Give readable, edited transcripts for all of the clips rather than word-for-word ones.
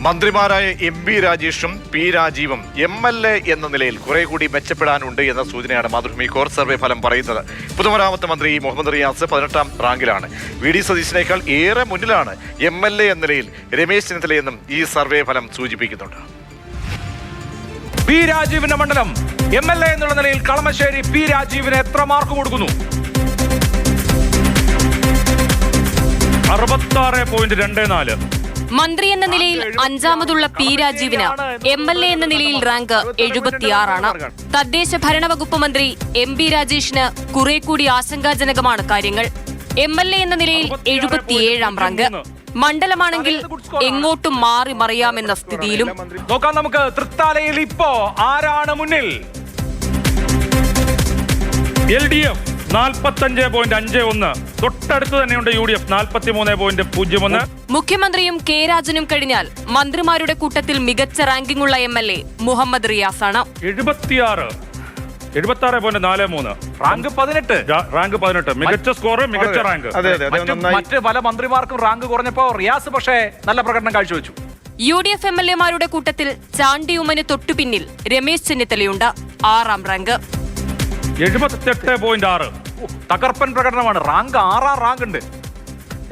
മന്ത്രിമാരായ എം.ബി. രാജേഷും P. രാജീവും MLA. എന്ന നിലയിൽ കുറെ കൂടി മെച്ചപ്പെടാനുണ്ട് എന്ന സൂചനയാണ് മാതൃഭൂമി കോർ സർവേ ഫലം പറയുന്നത്. പൊതുമരാമത്ത് മന്ത്രി മുഹമ്മദ് റിയാസ് 18ാം റാങ്കിലാണ്. വി.ഡി. സതീശനേക്കാൾ ഏറെ മുന്നിലാണ് എം.എൽ.എ. എന്ന നിലയിൽ രമേശ് ചെന്നിത്തലയെന്നും ഈ സർവേ ഫലം സൂചിപ്പിക്കുന്നുണ്ട്. പി. രാജീവിന്റെ മണ്ഡലം എം.എൽ.എ. എന്നുള്ള നിലയിൽ കളമശ്ശേരി പി. രാജീവിന് എത്ര മാർക്ക് കൊടുക്കുന്നു? 66.24. മന്ത്രി എന്ന നിലയിൽ 5ാമതുള്ള പി. രാജീവിന് എം.എൽ.എ. എന്ന നിലയിൽ റാങ്ക് 76 തദ്ദേശ ഭരണ വകുപ്പ് മന്ത്രി എം.ബി. രാജേഷിന് കുറെ കൂടി ആശങ്കാജനകമാണ് കാര്യങ്ങൾ. എം.എൽ.എ. എന്ന നിലയിൽ 77ാം റാങ്ക്. മണ്ഡലമാണെങ്കിൽ എങ്ങോട്ടും മാറി മറിയാമെന്ന സ്ഥിതിയിലും. നോക്കാം നമുക്ക് തൃത്താലയിൽ ഇപ്പോ ആരാണ് മുന്നിൽ? LDF 45.51. തൊട്ടടുത്ത് തന്നെയുണ്ട് UDF 43.01. മുഖ്യമന്ത്രിയും കെ രാജനും കഴിഞ്ഞാൽ മന്ത്രിമാരുടെ കൂട്ടത്തിൽ മികച്ച റാങ്കിംഗ് ഉള്ള എം.എൽ.എ. മുഹമ്മദ് റിയാസ് ആണ്. 76.43. റാങ്ക് 18. മികച്ച സ്കോർ, മികച്ച റാങ്ക്. മറ്റ് പല മന്ത്രിമാർക്കും റാങ്ക് കുറഞ്ഞപ്പോ റിയാസ് പക്ഷേ നല്ല പ്രകടനം കാഴ്ചവെച്ചു. UDF എം.എൽ.എമാരുടെ കൂട്ടത്തിൽ ചാണ്ടി ഉമ്മന് തൊട്ടുപിന്നിൽ രമേശ് ചെന്നിത്തലയുണ്ട്. 6ാം റാങ്ക്. 78.6. തകർപ്പൻ പ്രകടനമാണ്. റാങ്ക് 6ാം റാങ്ക് ഉണ്ട്.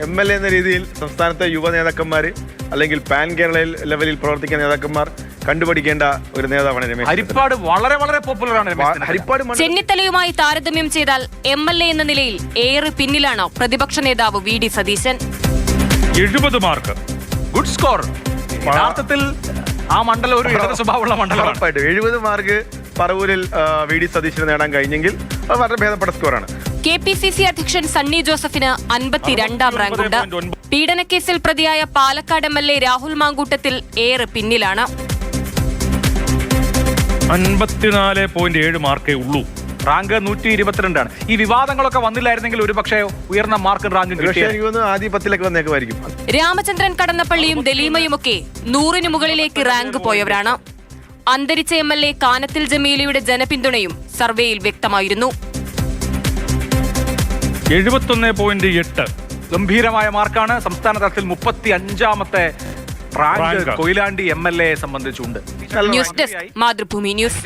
എം.എൽ.എ. എന്ന രീതിയിൽ സംസ്ഥാനത്തെ യുവ നേതാക്കന്മാർ അല്ലെങ്കിൽ പാൻ കേരള ലെവലിൽ പ്രവർത്തിക്കുന്ന നേതാക്കന്മാർ കണ്ടുപിടിക്കേണ്ട ഒരു നേതാവാണ് രമേശ്. ഹരിപ്പാട് വളരെ വളരെ പോപ്പുലർ ആണ്. ചെന്നിത്തലയുമായി താരതമ്യം ചെയ്താൽ എം.എൽ.എ. എന്ന നിലയിൽ ഏറെ പിന്നിലാണ് പ്രതിപക്ഷ നേതാവ് VD. Satheesan. 70 mark. Good score. യഥാർത്ഥത്തിൽ ആ മണ്ഡലം ഒരു ഇടത് സ്വഭാവമുള്ള മണ്ഡലമാണ്. 70 മാർക്ക് പറവൂരിൽ വി.ഡി. സതീശന് നേടാൻ കഴിഞ്ഞെങ്കിൽ അത് വളരെ ഭേദപ്പെട്ട സ്കോറാണ്. KPCC അധ്യക്ഷൻ സണ്ണി ജോസഫിന് 52ാം റാങ്കുണ്ട്. പീഡനക്കേസിൽ പ്രതിയായ പാലക്കാട് എം.എൽ.എ. രാഹുൽ മാങ്കൂട്ടത്തിൽ ഏറെ പിന്നിലാണ്. 54.7 മാർക്കേ ഉള്ളൂ. റാങ്ക് 122 ആണ്. ഈ വിവാദങ്ങളൊക്കെ വന്നില്ലായിരുന്നെങ്കിൽ ഒരു പക്ഷേ ഉയർന്ന മാർക്ക് റാങ്ക് ആദ്യ 10ലേക്ക് വന്നേക്കുമായിരിക്കും. രാമചന്ദ്രൻ കടന്നപ്പള്ളിയും ദലീമയുമൊക്കെ 100ന് മുകളിലേക്ക് റാങ്ക് പോയവരാണ്. അന്തരിച്ച എം.എൽ.എ. കാനത്തിൽ ജമീലയുടെ ജനപിന്തുണയും സർവേയിൽ വ്യക്തമായിരുന്നു. 71.8. ഗംഭീരമായ മാർക്കാണ്. സംസ്ഥാന തലത്തിൽ 35ാമത്തെ റാങ്ക് കൊയിലാണ്ടി എം.എൽ.എ. സംബന്ധിച്ചുണ്ട്. News desk Mathrubhumi news.